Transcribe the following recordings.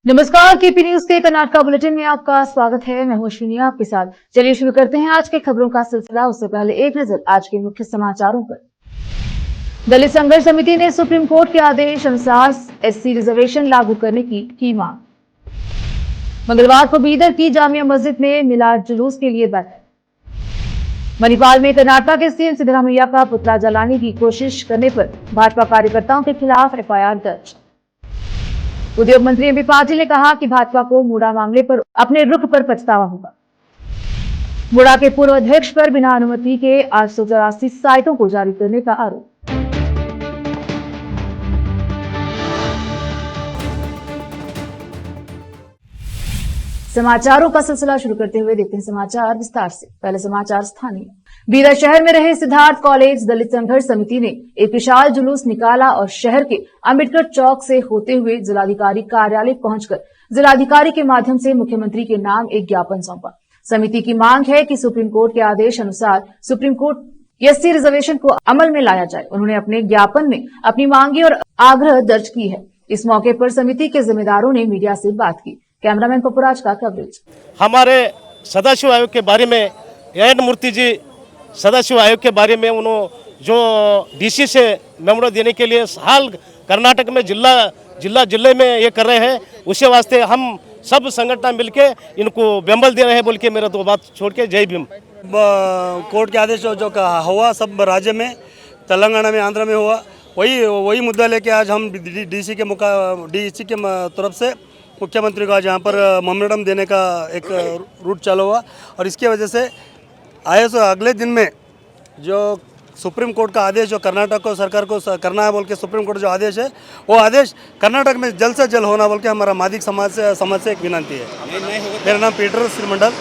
नमस्कार, KP news के Karnataka bulletin में आपका स्वागत है। मैं हूं अश्विनी आपके साथ। चलिए शुरू करते हैं आज के खबरों का सिलसिला। उससे पहले एक नजर आज के मुख्य समाचारों पर। दलित संघर्ष समिति ने सुप्रीम कोर्ट के आदेश अनुसार एससी रिजर्वेशन लागू करने की मांग। मंगलवार को बीदर की जामिया मस्जिद में मिलाद जुलूस के लिए बैठक। मणिपाल में कर्नाटक के सीएम सिद्धरामैया का पुतला जलाने की कोशिश करने पर भाजपा कार्यकर्ताओं के खिलाफ एफआईआर दर्ज। उद्योग मंत्री एमबी पाटिल ने कहा कि भाजपा को मुडा मामले पर अपने रुख पर पछतावा होगा। मुडा के पूर्व अध्यक्ष पर बिना अनुमति के 884 साइटों को जारी करने का आरोप। समाचारों का सिलसिला शुरू करते हुए देखते हैं समाचार विस्तार से। पहले समाचार स्थानीय। बीदर शहर में रहे सिद्धार्थ कॉलेज दलित संघर्ष समिति ने एक विशाल जुलूस निकाला और शहर के अंबेडकर चौक से होते हुए जिलाधिकारी कार्यालय पहुंचकर जिलाधिकारी के माध्यम से मुख्यमंत्री के नाम एक ज्ञापन सौंपा। समिति की मांग है कि सुप्रीम कोर्ट के आदेश अनुसार सुप्रीम कोर्ट एससी रिजर्वेशन को अमल में लाया जाए। उन्होंने अपने ज्ञापन में अपनी मांगे और आग्रह दर्ज की है। इस मौके पर समिति के जिम्मेदारों ने मीडिया से बात की। कैमरामैन पपुराज का कवरेज। हमारे सदाशिव आयोग के बारे में एन मूर्ति जी सदाशिव आयोग के बारे में उन्होंने जो डीसी से मेमोरा देने के लिए हाल कर्नाटक में जिले में ये कर रहे हैं, उसी वास्ते हम सब संगठन मिलके इनको बेंबल दे रहे हैं बोल के मेरा दो बात छोड़ के जय भीम। कोर्ट के आदेश जो हुआ सब राज्य में, तेलंगाना में, आंध्र में हुआ, वही मुद्दा लेके आज हम डीसी के तरफ से मुख्यमंत्री को आज यहाँ पर मेमोरेंडम देने का एक रूट चालू हुआ। और इसकी वजह से आए सो अगले दिन में जो सुप्रीम कोर्ट का आदेश जो कर्नाटक को सरकार को करना है बोल के सुप्रीम कोर्ट जो आदेश है वो आदेश कर्नाटक में जल्द से जल्द होना बोल के हमारा मादिक समाज से एक विनंती है। मेरा नाम पीटर श्रीमंडल,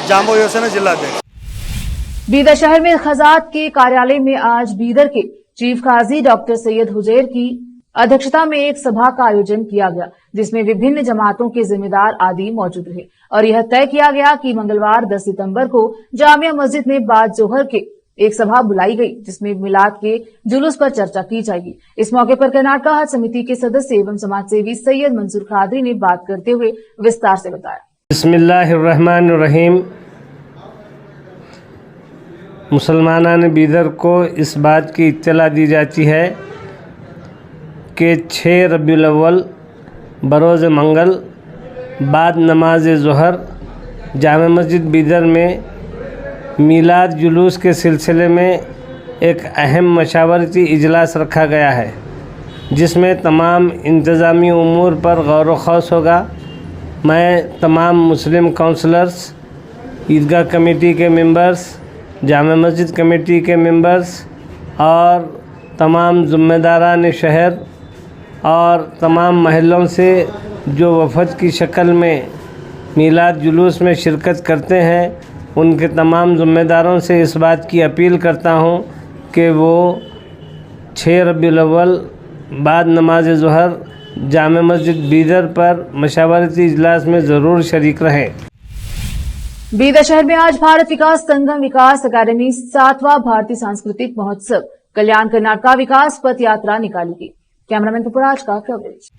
जाम्बो योजना जिला अध्यक्ष। बीदर शहर में खजात के कार्यालय में आज बीदर के चीफ काजी डॉक्टर सैयद हुजैर की अध्यक्षता में एक सभा का आयोजन किया गया, जिसमें विभिन्न जमातों के जिम्मेदार आदि मौजूद रहे और यह तय किया गया कि मंगलवार 10 सितंबर को जामिया मस्जिद में बाद जोहर के एक सभा बुलाई गई, जिसमें मिलाद के जुलूस पर चर्चा की जाएगी। इस मौके पर कर्नाटका हज समिति के सदस्य एवं समाजसेवी सैयद मंसूर खादरी ने बात करते हुए विस्तार से बताया। बिस्मिल्लाहिर्रहमानिर्रहीम। मुसलमानान बीदर को इस बात की इत्तला दी जाती है कि 6 रबीउल अव्वल बरोज़ मंगल बाद नमाज ज़ोहर जामा मस्जिद बीदर में मिलाद जुलूस के सिलसिले में एक अहम मशावरती इजलास रखा गया है, जिसमें तमाम इंतज़ामी उमूर पर गौर व खौस होगा। मैं तमाम मुस्लिम काउंसलर्स, ईदगाह कमेटी के मेंबर्स, जामा मस्जिद कमेटी के मेंबर्स और तमाम ज़िम्मेदारान शहर और तमाम महलों से जो वफ़द की शक्ल में मिलाद जुलूस में शिरकत करते हैं, उनके तमाम ज़िम्मेदारों से इस बात की अपील करता हूं कि वो 6 रबीउल अव्वल बाद नमाज ज़ोहर जामा मस्जिद बीदर पर मशावरती इजलास में ज़रूर शरीक रहें। बीदर शहर में आज भारत विकास संगम विकास अकादमी 7वां भारतीय सांस्कृतिक महोत्सव कल्याण कर्नाटका विकास पथ यात्रा निकाली गई। कैमरामैन पपुराज का कवरेज।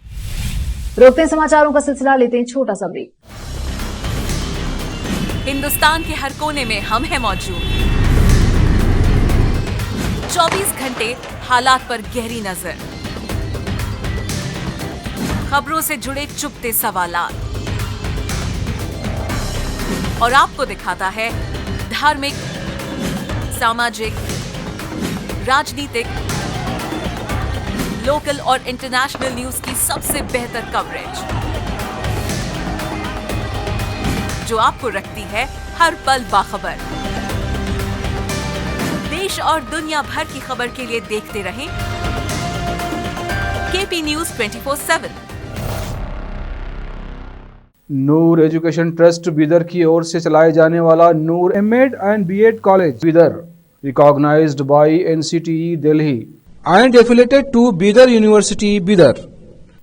रोकते हैं समाचारों का सिलसिला, लेते हैं छोटा सा ब्रेक। हिंदुस्तान के हर कोने में हम हैं मौजूद। 24 घंटे हालात पर गहरी नजर, खबरों से जुड़े चुपते सवालात और आपको दिखाता है धार्मिक, सामाजिक, राजनीतिक, लोकल और इंटरनेशनल न्यूज की सबसे बेहतर कवरेज, जो आपको रखती है हर पल बाखबर। देश और दुनिया भर की खबर के लिए देखते रहें KP news 24/7। Noor education trust Bidar की ओर से चलाए जाने वाला Noor MEd and BEd college Bidar, recognised by NCTE Delhi and affiliated to Bidar University, Bidar.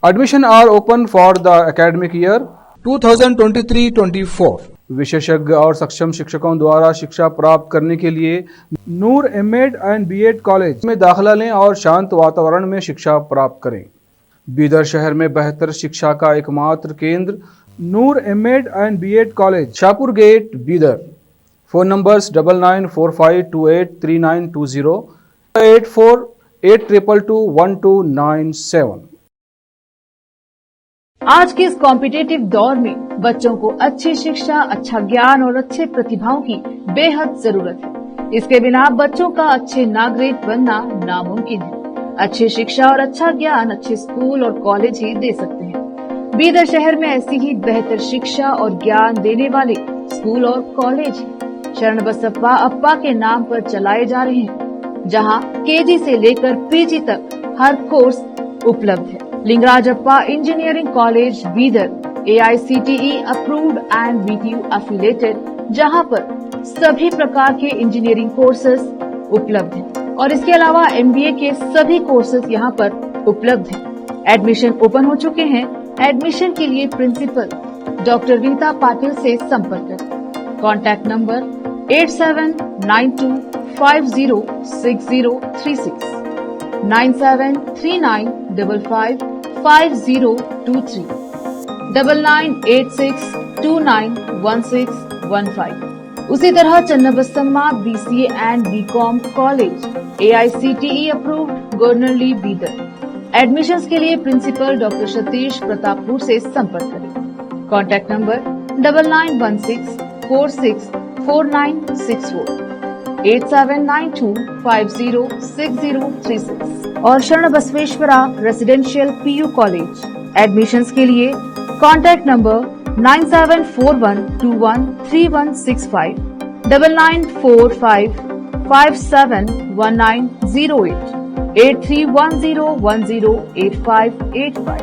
Admission are open for the academic year 2023-24. विशेषज्ञ और सक्षम शिक्षकों द्वारा शिक्षा प्राप्त करने के लिए नूर एमएड एंड बीएड कॉलेज में दाखिला लें और शांत वातावरण में शिक्षा प्राप्त करें। बीदर शहर में बेहतर शिक्षा का एकमात्र केंद्र Noor MEd and BEd college, Shahpur gate, Bidar. Phone numbers 9945283920, 8482221297। आज के इस कॉम्पिटिटिव दौर में बच्चों को अच्छी शिक्षा, अच्छा ज्ञान और अच्छे प्रतिभाओं की बेहद जरूरत है। इसके बिना बच्चों का अच्छे नागरिक बनना नामुमकिन है। अच्छी शिक्षा और अच्छा ज्ञान अच्छे स्कूल और कॉलेज ही दे सकते हैं। बीदर शहर में ऐसी ही बेहतर शिक्षा और ज्ञान देने वाले स्कूल और कॉलेज शरण बसप्पा अप्पा के नाम पर चलाए जा रहे हैं, जहां केजी से लेकर पीजी तक हर कोर्स उपलब्ध है। Lingaraj Appa engineering college Bidar AICTE approved and BTU affiliated, जहां पर सभी प्रकार के इंजीनियरिंग कोर्सेज उपलब्ध हैं और इसके अलावा MBA के सभी कोर्सेज यहां पर उपलब्ध हैं। एडमिशन ओपन हो चुके हैं। एडमिशन के लिए प्रिंसिपल डॉक्टर रीता पाटिल से संपर्क करें। Contact number 8792506036, 9739555023, 9986291615। उसी तरह Channabasamma BCA and BCom college AICTE approved, Gornalli Bidar. Admissions के लिए प्रिंसिपल डॉक्टर सतीश प्रतापपुर से संपर्क करें। कॉन्टैक्ट नंबर 9916464964, 8792506036 और शरण Basaveshwara residential PU college. Admissions के लिए कॉन्टैक्ट नंबर 9741213165, 9945571908, 8310108585,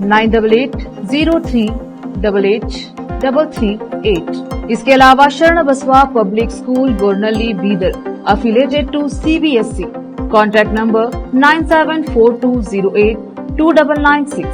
9880388838। इसके अलावा Sharan Basava public school Gornalli Bidar affiliated to CBSE। Contact number 9742082996,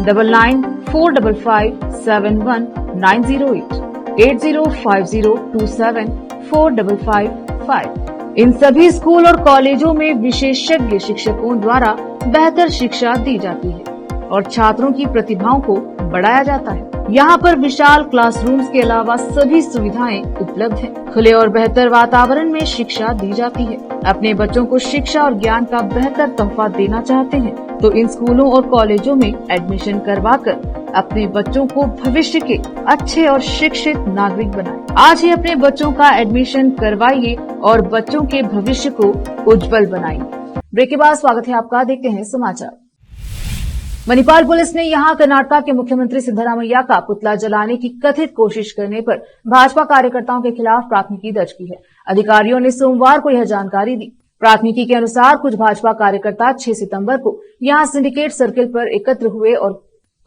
9945571908, 8050274555। इन सभी स्कूल और कॉलेजों में विशेषज्ञ शिक्षकों द्वारा बेहतर शिक्षा दी जाती है और छात्रों की प्रतिभाओं को बढ़ाया जाता है। यहाँ पर विशाल क्लासरूम्स के अलावा सभी सुविधाएं उपलब्ध हैं। खुले और बेहतर वातावरण में शिक्षा दी जाती है। अपने बच्चों को शिक्षा और ज्ञान का बेहतर तोहफा देना चाहते हैं तो इन स्कूलों और कॉलेजों में एडमिशन करवाकर अपने बच्चों को भविष्य के अच्छे और शिक्षित नागरिक बनाएं। आज ही अपने बच्चों का एडमिशन करवाइए और बच्चों के भविष्य को उज्जवल बनाइए। ब्रेक के बाद स्वागत है आपका, देखते हैं समाचार। मणिपाल पुलिस ने यहां कर्नाटक के मुख्यमंत्री सिद्धरामैया का पुतला जलाने की कथित कोशिश करने पर भाजपा कार्यकर्ताओं के खिलाफ प्राथमिकी दर्ज की है। अधिकारियों ने सोमवार को यह जानकारी दी। प्राथमिकी के अनुसार कुछ भाजपा कार्यकर्ता 6 सितंबर को यहां सिंडिकेट सर्किल पर एकत्र हुए और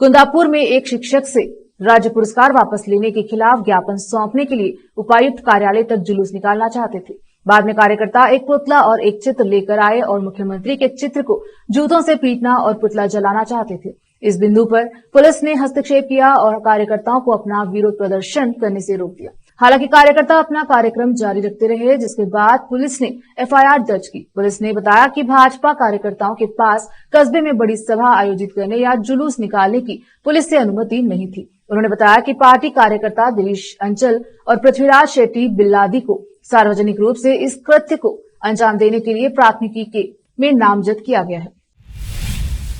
कुंदापुर में एक शिक्षक से राज्य पुरस्कार वापस लेने के खिलाफ ज्ञापन सौंपने के लिए उपायुक्त कार्यालय तक जुलूस निकालना चाहते थे। बाद में कार्यकर्ता एक पुतला और एक चित्र लेकर आए और मुख्यमंत्री के चित्र को जूतों से पीटना और पुतला जलाना चाहते थे। इस बिंदु पर पुलिस ने हस्तक्षेप किया और कार्यकर्ताओं को अपना विरोध प्रदर्शन करने से रोक दिया। हालांकि कार्यकर्ता अपना कार्यक्रम जारी रखते रहे, जिसके बाद पुलिस ने FIR दर्ज की। पुलिस ने बताया कि भाजपा कार्यकर्ताओं के पास कस्बे में बड़ी सभा आयोजित करने या जुलूस निकालने की पुलिस से अनुमति नहीं थी। उन्होंने बताया कि पार्टी कार्यकर्ता दिलीश अंचल और पृथ्वीराज शेट्टी बिल्लादी को सार्वजनिक रूप से इस कृत्य को अंजाम देने के लिए प्राथमिकी में नामजद किया गया है।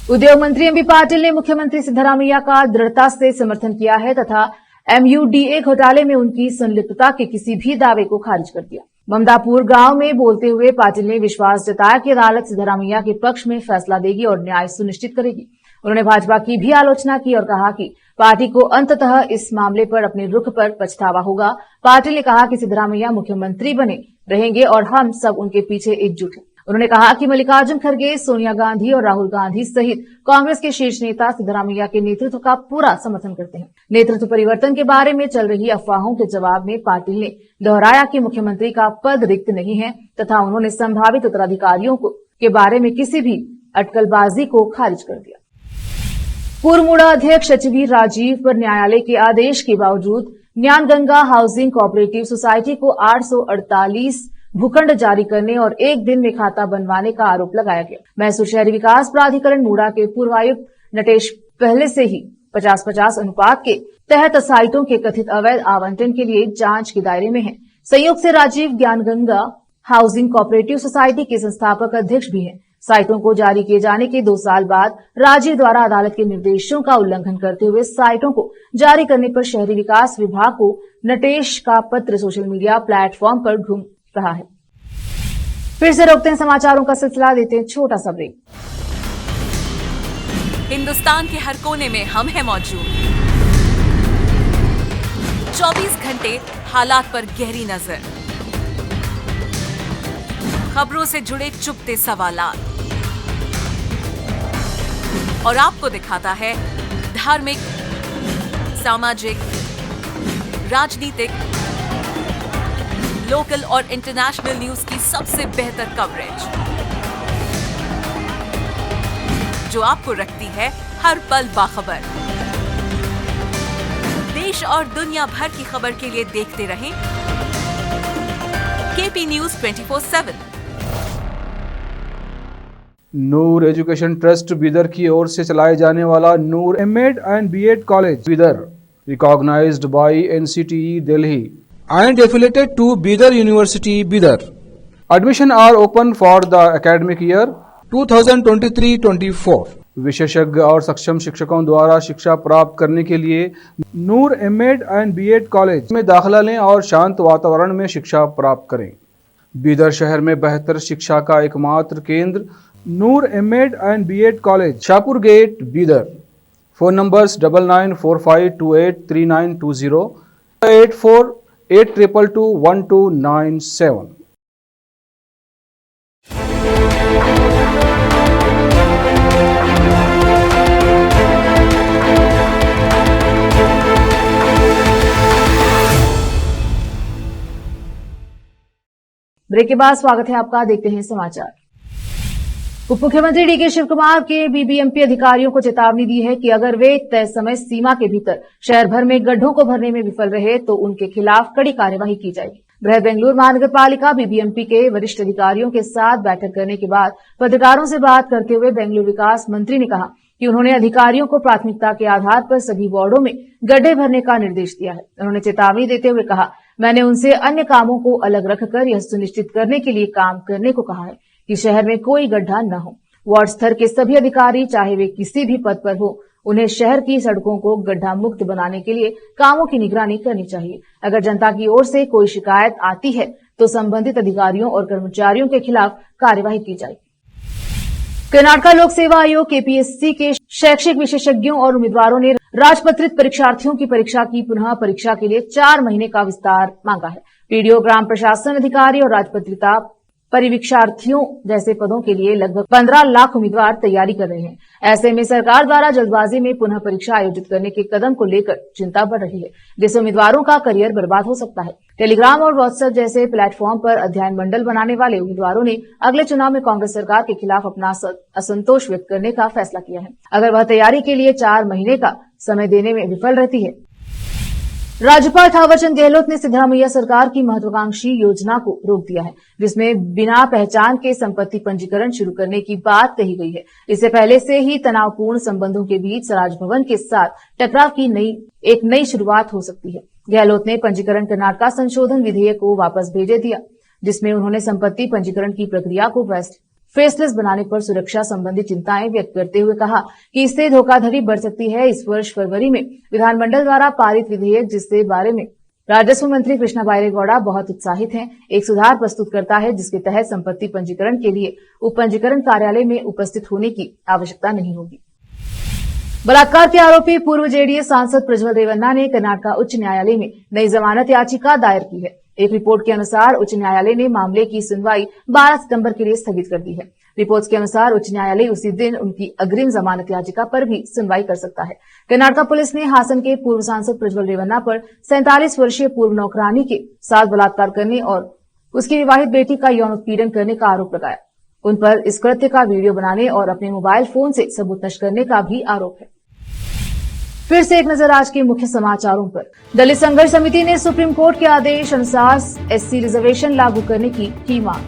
उद्योग मंत्री MB पाटिल ने मुख्यमंत्री सिद्धरामैया का दृढ़ता से समर्थन किया है तथा MUDA घोटाले में उनकी संलिप्तता के किसी भी दावे को खारिज कर दिया। ममदापुर गांव में बोलते हुए पाटिल ने विश्वास जताया कि अदालत सिद्धरामैया के पक्ष में फैसला देगी और न्याय सुनिश्चित करेगी। उन्होंने भाजपा की भी आलोचना की और कहा कि पार्टी को अंततः इस मामले पर अपने रुख पर पछतावा होगा। पाटिल ने कहा कि सिद्धरामैया मुख्यमंत्री बने रहेंगे और हम सब उनके पीछे एकजुट हैं। उन्होंने कहा कि मल्लिकार्जुन खड़गे, सोनिया गांधी और राहुल गांधी सहित कांग्रेस के शीर्ष नेता सिद्धरामैया के नेतृत्व का पूरा समर्थन करते हैं। नेतृत्व परिवर्तन के बारे में चल रही अफवाहों के जवाब में पाटिल ने दोहराया कि मुख्यमंत्री का पद रिक्त नहीं है तथा उन्होंने संभावित उत्तराधिकारियों के बारे में किसी भी अटकलबाजी को खारिज कर दिया। पूर्व मुड़ा अध्यक्ष HV राजीव पर न्यायालय के आदेश के बावजूद ज्ञानगंगा हाउसिंग कोऑपरेटिव सोसाइटी को 848 भूखंड जारी करने और एक दिन में खाता बनवाने का आरोप लगाया गया। मैसूर शहरी विकास प्राधिकरण मुड़ा के पूर्व आयुक्त नटेश पहले से ही 50-50 अनुपात के तहत साइटों के कथित अवैध आवंटन के लिए जांच के दायरे में है। संयोग से Rajiv Gyanganga housing cooperative society के संस्थापक अध्यक्ष भी हैं। साइटों को जारी किए जाने के 2 साल बाद राजीव द्वारा अदालत के निर्देशों का उल्लंघन करते हुए साइटों को जारी करने पर शहरी विकास विभाग को नटेश का पत्र सोशल मीडिया प्लेटफॉर्म पर घूम रहा है। फिर से रोकते हैं समाचारों का सिलसिला, देते हैं छोटा सा ब्रेक। हिंदुस्तान के हर कोने में हम हैं मौजूद। 24 घंटे हालात पर गहरी नजर, खबरों से जुड़े चुपते सवालात और आपको दिखाता है धार्मिक, सामाजिक, राजनीतिक, लोकल और इंटरनेशनल न्यूज की सबसे बेहतर कवरेज जो आपको रखती है हर पल बाखबर। देश और दुनिया भर की खबर के लिए देखते रहें KP news 24/7। Noor education trust Bidar की ओर से चलाए जाने वाला Noor MEd and BEd college Bidar, recognised by NCTE Delhi and affiliated to Bidar University, Bidar. Admission are open for the academic year 2023-24. विशेषज्ञ और सक्षम शिक्षकों द्वारा शिक्षा प्राप्त करने के लिए नूर एमएड एंड बीएड कॉलेज में दाखिला लें और शांत वातावरण में शिक्षा प्राप्त करें। बीदर शहर में बेहतर शिक्षा का एकमात्र केंद्र Noor MEd and BEd college, Shahpur gate, Bidar. Phone numbers 9945283920, 8482221297। Break के बाद स्वागत है आपका, देखते हैं समाचार। उप मुख्यमंत्री डीके शिव कुमार के बीबीएमपी अधिकारियों को चेतावनी दी है कि अगर वे तय समय सीमा के भीतर शहर भर में गड्ढों को भरने में विफल रहे तो उनके खिलाफ कड़ी कार्यवाही की जाएगी। बृहद बेंगलुरु महानगर पालिका बीबीएमपी के वरिष्ठ अधिकारियों के साथ बैठक करने के बाद पत्रकारों से बात करते हुए बेंगलुरु विकास मंत्री ने कहा कि उन्होंने अधिकारियों को प्राथमिकता के आधार पर सभी वार्डों में गड्ढे भरने का निर्देश दिया है। उन्होंने चेतावनी देते हुए कहा, मैंने उनसे अन्य कामों को अलग रखकर यह सुनिश्चित करने के लिए काम करने को कहा है कि शहर में कोई गड्ढा न हो। वार्ड स्तर के सभी अधिकारी, चाहे वे किसी भी पद पर हो, उन्हें शहर की सड़कों को गड्ढा मुक्त बनाने के लिए कामों की निगरानी करनी चाहिए। अगर जनता की ओर से कोई शिकायत आती है तो संबंधित अधिकारियों और कर्मचारियों के खिलाफ कार्यवाही की जाएगी। कर्नाटक लोक सेवा आयोग केपीएससी के शैक्षिक विशेषज्ञों और उम्मीदवारों ने राजपत्रित परीक्षार्थियों की परीक्षा की पुनः परीक्षा के लिए 4 महीने का विस्तार मांगा है। पीडीओ, ग्राम प्रशासन अधिकारी और राजपत्रिता परिवीक्षार्थियों जैसे पदों के लिए लगभग 15 लाख उम्मीदवार तैयारी कर रहे हैं। ऐसे में सरकार द्वारा जल्दबाजी में पुनः परीक्षा आयोजित करने के कदम को लेकर चिंता बढ़ रही है, जिससे उम्मीदवारों का करियर बर्बाद हो सकता है। टेलीग्राम और व्हाट्सएप जैसे प्लेटफॉर्म पर अध्ययन मंडल बनाने वाले उम्मीदवारों ने अगले चुनाव में कांग्रेस सरकार के खिलाफ अपना असंतोष व्यक्त करने का फैसला किया है। अगर वह तैयारी के लिए 4 महीने का समय देने में विफल रहती है। राज्यपाल थावरचंद गहलोत ने सिद्धरामैया सरकार की महत्वाकांक्षी योजना को रोक दिया है, जिसमें बिना पहचान के संपत्ति पंजीकरण शुरू करने की बात कही गई है। इससे पहले से ही तनावपूर्ण संबंधों के बीच राजभवन के साथ टकराव की एक नई शुरुआत हो सकती है। गहलोत ने पंजीकरण कर्नाटक संशोधन विधेयक को वापस भेजे दिया, जिसमें उन्होंने संपत्ति पंजीकरण की प्रक्रिया को फेसलेस बनाने पर सुरक्षा संबंधी चिंताएं व्यक्त करते हुए कहा कि इससे धोखाधड़ी बढ़ सकती है। इस वर्ष फरवरी में विधानमंडल द्वारा पारित विधेयक, जिसके बारे में राजस्व मंत्री कृष्णा बैरेगौड़ा बहुत उत्साहित हैं, एक सुधार प्रस्तुत करता है, जिसके तहत संपत्ति पंजीकरण के लिए उप पंजीकरण कार्यालय में उपस्थित होने की आवश्यकता नहीं होगी। बलात्कार के आरोपी पूर्व जेडीएस सांसद प्रज्वल रेवन्ना ने कर्नाटक उच्च न्यायालय में नई जमानत याचिका दायर की है। एक रिपोर्ट के अनुसार उच्च न्यायालय ने मामले की सुनवाई 12 सितंबर के लिए स्थगित कर दी है। रिपोर्ट्स के अनुसार उच्च न्यायालय उसी दिन उनकी अग्रिम जमानत याचिका पर भी सुनवाई कर सकता है। कर्नाटक पुलिस ने हासन के पूर्व सांसद प्रज्वल रेवन्ना पर 47 वर्षीय पूर्व नौकरानी के साथ बलात्कार करने और उसकी विवाहित बेटी का यौन उत्पीड़न करने का आरोप लगाया। उन पर इस कृत्य का वीडियो बनाने और अपने मोबाइल फोन से सबूत नष्ट करने का भी आरोप है। फिर से एक नजर आज के मुख्य समाचारों पर। दलित संघर्ष समिति ने सुप्रीम कोर्ट के आदेश अनुसार एससी रिजर्वेशन लागू करने की मांग।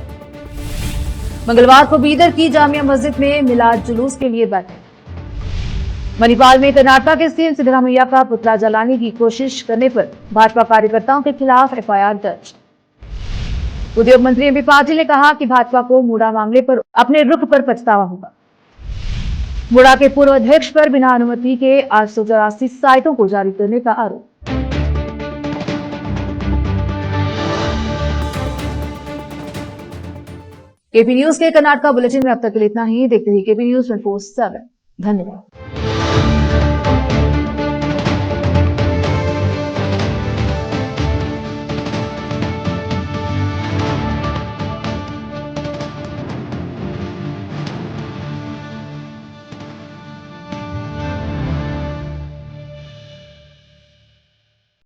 मंगलवार को बीदर की जामिया मस्जिद में मिलाद जुलूस के लिए बैठक। मणिपाल में कर्नाटक के सीएम सिद्धरामैया का पुतला जलाने की कोशिश करने पर भाजपा कार्यकर्ताओं के खिलाफ एफआईआर दर्ज। उद्योग मंत्री एमबी पाटिल ने कहा कि भाजपा को मुड़ा मामले पर अपने रुख पर पछतावा होगा। मुड़ा के पूर्व अध्यक्ष पर बिना अनुमति के 884 साइटों को जारी करने का आरोप। केपी न्यूज के कर्नाटका बुलेटिन में अब तक के लिए इतना ही। देखते रहिए केपी न्यूज 24/7। धन्यवाद।